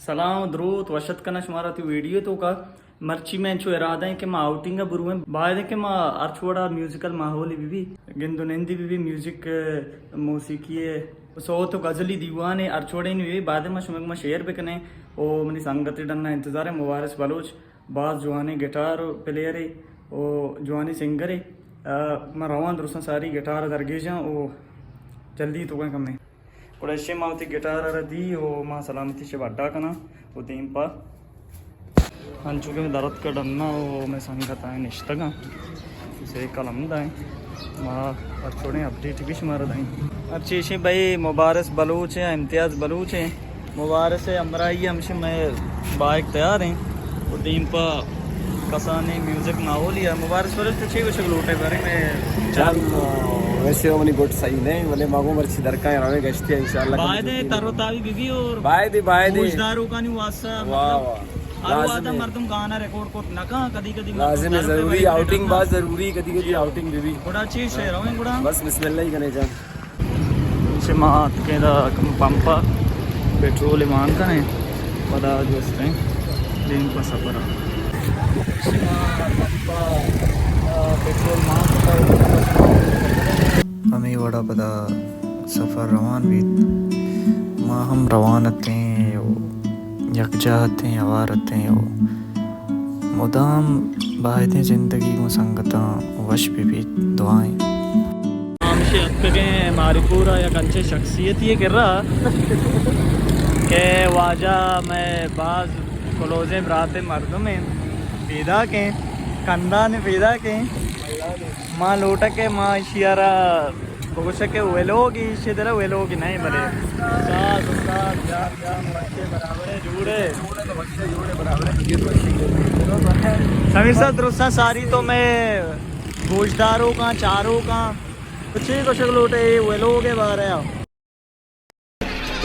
सलाम द्रुत वशत कना शुमारा ती वीडियो तो का मर्ची में जो इरादा है कि मैं आउटिंग का बुरू है बाद के मैं अर्चोड़ा म्यूजिकल माहौल भी गिंदुनंदी भी म्यूजिक मौसीकी है सो तो गजली दीवाने अर्चोड़े नहीं बाद में शुमक में शेयर पे कने ओ मनी संगत डन्ना इंतजार है मुबारस बलोच बाज जुआने गिटार प्लेयर है ओ जुआनी सिंगर है मैं रवान दुरुस्त सारी गिटार दरगेजा ओ जल्दी तो कम नहीं कुड़े मावती गिटार दी ओ माँ सलामती से बड्डा कना वो तीन पा अंचुके में दरद का डरना वो मैं संगत आए निश्तगा इसे कलम दाएँ माँ अच्छोड़े अपडेट भी शुमार दाएँ अच्छी शी भाई मुबारस बलूच है इम्तियाज़ बलूच है मुबारस है अमराई हमसे मैं बाइक तैयार हैं वो तीन पा कसाने म्यूजिक ना हो लिया मुबारस बलूच तो छः कुछ लूटे बारे में जान वैसे वो मनी गुड सही नहीं मने मागो मर्ची दरका है रावे गश्ती है इंशाल्लाह बाय दे तरोतावी बीबी और बाय दे मुजदारों का नहीं वास्ता वाह वाह आवाज़ मर्दम गाना रिकॉर्ड को नका कदी कदी लाजिम है जरूरी आउटिंग बात जरूरी कदी कदी आउटिंग भी बड़ा चीज है रवे गुड़ा बस बिस्मिल्लाह ही कने जान से मात के दा पंपा पेट्रोल ईमान का है पता जो इसमें दिन का सफर पेट्रोल हमें बड़ा पता सफ़र रवान भी माँ हम रवानते हैं यकजाहते हैं अवारते हैं मुदाम बायदे ज़िंदगी को संगता वश भी दुआएं हमसे अक्के हमारी पूरा या कंचे शख्सियत ये कर रहा के वाजा मैं बाज कलोजे बराते मर्दों में पैदा के कंधा ने पैदा के माँ लोटा के माँ शियारा गोश के वे लोग इसी तरह वे लोग नहीं बने साथ साथ बच्चे बराबर है जुड़े समीर साहब दुरुस्ता सारी तो मैं गोशदारों का चारों का कुछ लोटे वे लोग है बाहर है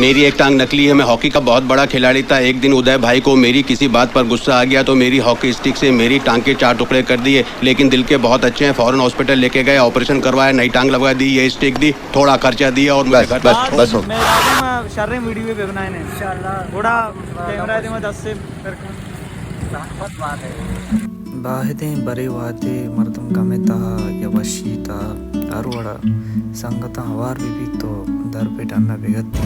मेरी एक टांग नकली है। मैं हॉकी का बहुत बड़ा खिलाड़ी था। एक दिन उदय भाई को मेरी किसी बात पर गुस्सा आ गया तो मेरी हॉकी स्टिक से मेरी टांग के 4 टुकड़े कर दिए। लेकिन दिल के बहुत अच्छे हैं, फौरन हॉस्पिटल लेके गए, ऑपरेशन करवाया, नई टांग लगवा दी, ये स्टिक दी, थोड़ा खर्चा दिया और मेरे घर बस हो। शर्रे वीडियो पे बनाए ने इंशाल्लाह थोड़ा कैमरा दे में 10 से बाहदें बरे वादे मर्दम गमेता या वशीता अरुड़ा संगता हवार भी तो दर पे डालना बेगती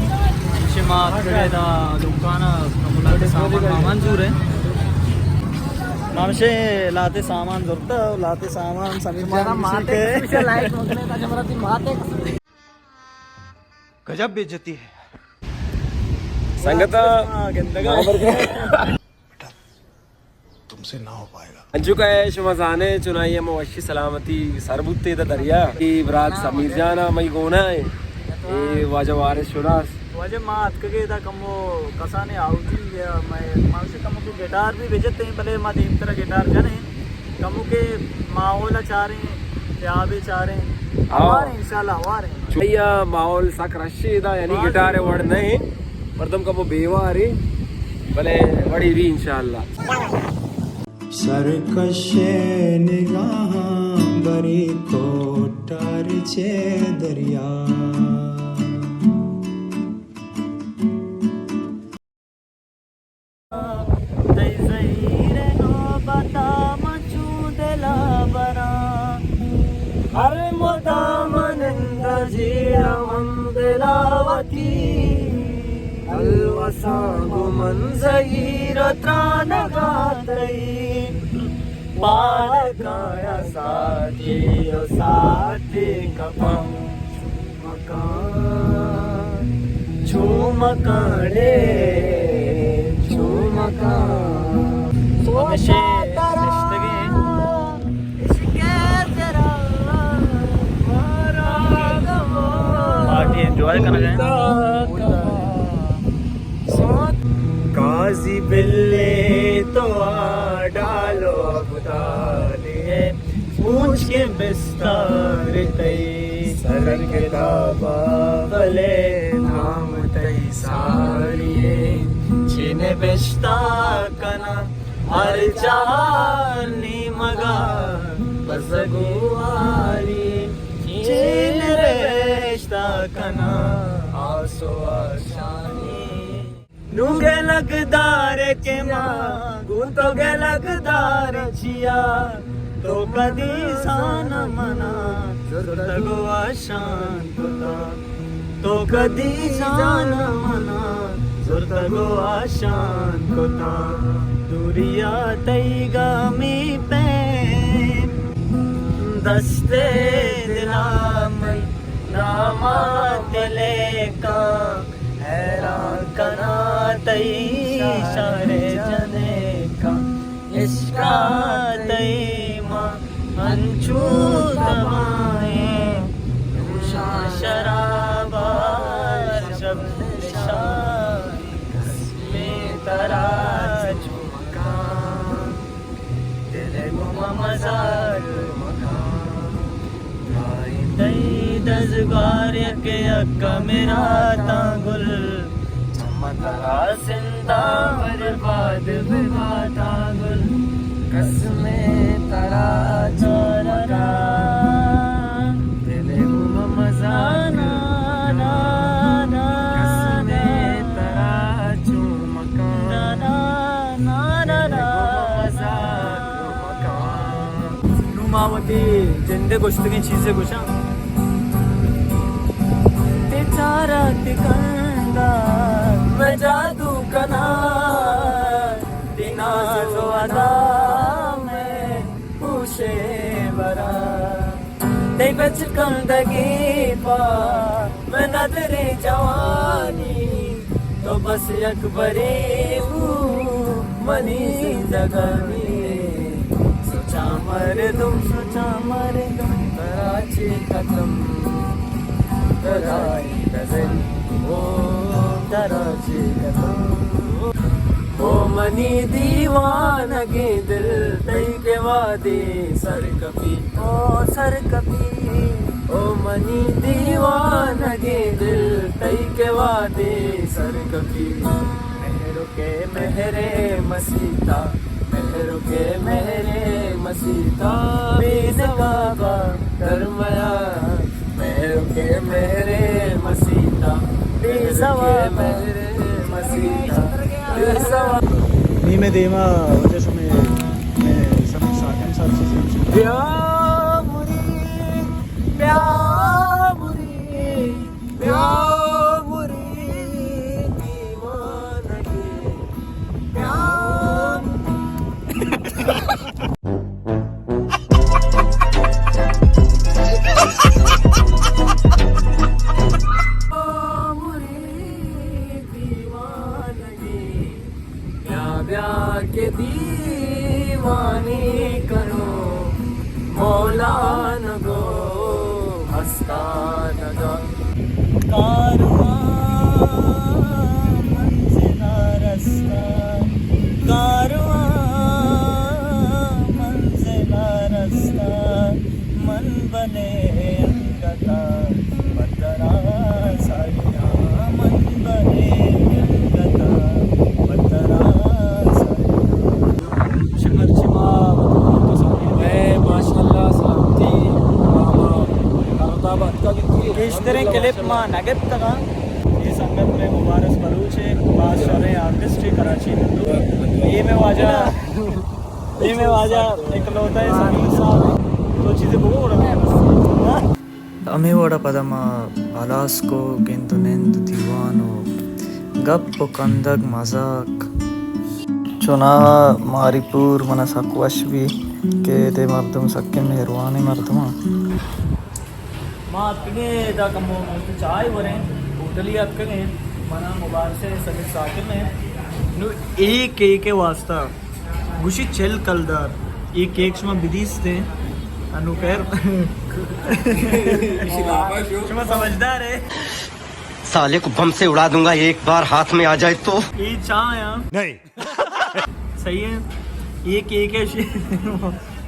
शिमात करेदा दुकाना कमुला के सामान मंजूर है मामशे लाते सामान जरूरत लाते सामान समीर जान माते के लाइक मगने का जमरा दी माते गजब बेइज्जती है संगता तुमसे ना हो पाएगा। अंजू का है शुमाजाने चुनाई में वशी सलामती सरबुत्ते दा दरिया की बरात समीर जाना मई गोना है ए वाजा वारिस शुरास वाजे मात के दा कमो कसाने आउटी गया मैं मां से कमो के गिटार भी भेजते हैं भले मां तीन तरह गिटार जाने कमो के माहौल चाह रहे हैं क्या भी चाह रहे हैं हमारे इंशाल्लाह हमारे चुइया माहौल सक रशीदा यानी गिटार वड़ नहीं मर्दम का वो बेवारी भले बड़ी भी इंशाल्लाह सरकशे निगाह बरी कोटार छे दरिया अरे मोदामनंद जीरा मंदलावती अलवसागु मंजहीर त्रानगातई पालकाया साथी ओ साथी कपम मकान झूमकाने झूमकान अबशे रिश्ते पार्टी एंजॉय करना चाहें काजी बिल्ले तो आ डालो खुदा लिए पूछ के बिस्तर तई सर के दाबा भले नाम तई साड़िए जिन्हें बिस्ता कना हर चानी मगा बस गुआरी जिन रेश्ता कना आसो आशानी नूगे लगदार के मागू तो गे लगदार छिया तो कधी सान मना सुरतगो शांत होता तो कधी सान मना सुरतगो शांत होता दुरिया तैगा मी पे दस्ते दिला में नामा दिले का हैरान कना तई सारे जने का इश्का तई मां अंचू दबाए उषा शराबा शब्द में तरा चुका तेरे गुमा मजार दसगार के अक्का मेरा तांगुल चमतरा सिंदा बर्बाद बिना तांगुल कसमे तरा चोरा तेरे गुम मजाना ना ना कसमे तरा चुमका ना ना ना ना नुमावती जिंदे गोश्त की चीजें कुछ चारा तिकंदा मैं जादू कना बिना जो अदा मैं पूछे बरा ते बचपन दगी पा मैं नजरे जवानी तो बस अकबरे मनी जगनी सोचा मर तुम कराची कदम तराई गजल ओ तराजी गजल ओ मनी दीवानगी दिल तई के वादे सर कभी ओ मनी दीवानगी दिल तई के वादे सर कभी मेहरो के मेहरे मसीता मेहरो के मेहरे मसीता बेनवाबा करमया मेरे के मेरे मसीता मेरे मसीता Nime dema वजह मैं सब साकन सब चीजें प्यामुरी दीवानगी प्यार के दीवानी करो मौलान गो हस्तान गो कारवां मंजिला रास्ता कारवां मंजिला रास्ता मन बने अंगता बतरा साया मन बने अंगता बतरा इस तरह क्लिप मां नगद तक ये संगत में मुबारक बलूच है बादशाह आर्टिस्ट कराची ये में वाजा इकलौता है समीर साहब तो चीज़ें बहुत रहा अमेवड़ा पदमा अलास्को गिंतु नेंदु दीवानो गप्प कंदक मजाक चुना मारीपुर मन सक्वशवी के दे मर्दम सक्के मेहरबानी मर्दमा माँ अक्के दा कमो चाय वरे होटली अक्के मना मुबारक से समीर साकिब में नु एक के वास्ता गुशी चल कलदार ये केक्स में बिदीस थे अनु खैर शुमा समझदार है साले को बम से उड़ा दूंगा एक बार हाथ में आ जाए तो ये चाय नहीं सही है ये केक है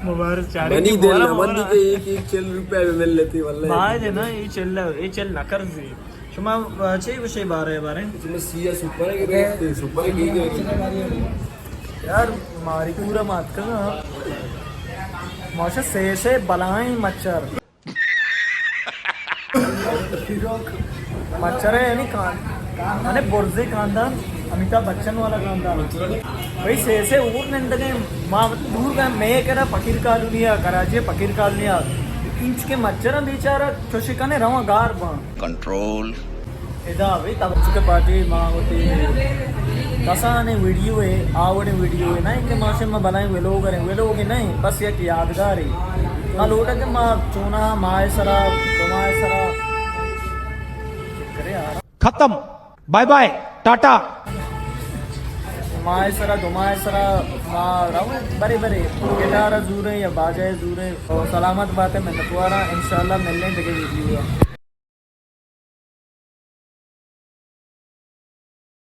मुबारक चारे मनी दिल मंदी के एक चल रुपए में मिल लेती वल्लाह बाय है ना ये चल ना कर जी शुमा छे विषय बारे इसमें सीया सुपर के सुपर के यार मारी पूरा मात का मौशा से बलाई मच्छर मच्छर है यानी कान माने बोर्जे कांदा अमिताभ बच्चन वाला गाना था भाई से ऊर निंदने माँ दूर का मैं कह रहा फकीर कॉलोनिया कराची फकीर कॉलोनिया इंच के मच्छर बेचारा चोशिकाने रवा गार बा कंट्रोल इदा भाई तब के पार्टी माँ होती कसाने वीडियो है आवड़े वीडियो है नहीं कि माशे में बनाए वे लोग करें वे लोग नहीं बस एक यादगार है ना लोटा के माँ चूना माए सरा तुम्हारे सरा करे यार खत्म बाय बाय टाटा माए सरा दुमाए सरा माँ राव बड़े बड़े गिटार जूरे या बाजाए जूरे और सलामत बात है मैं नटवारा इंशाल्लाह मिलने जगह वीडियो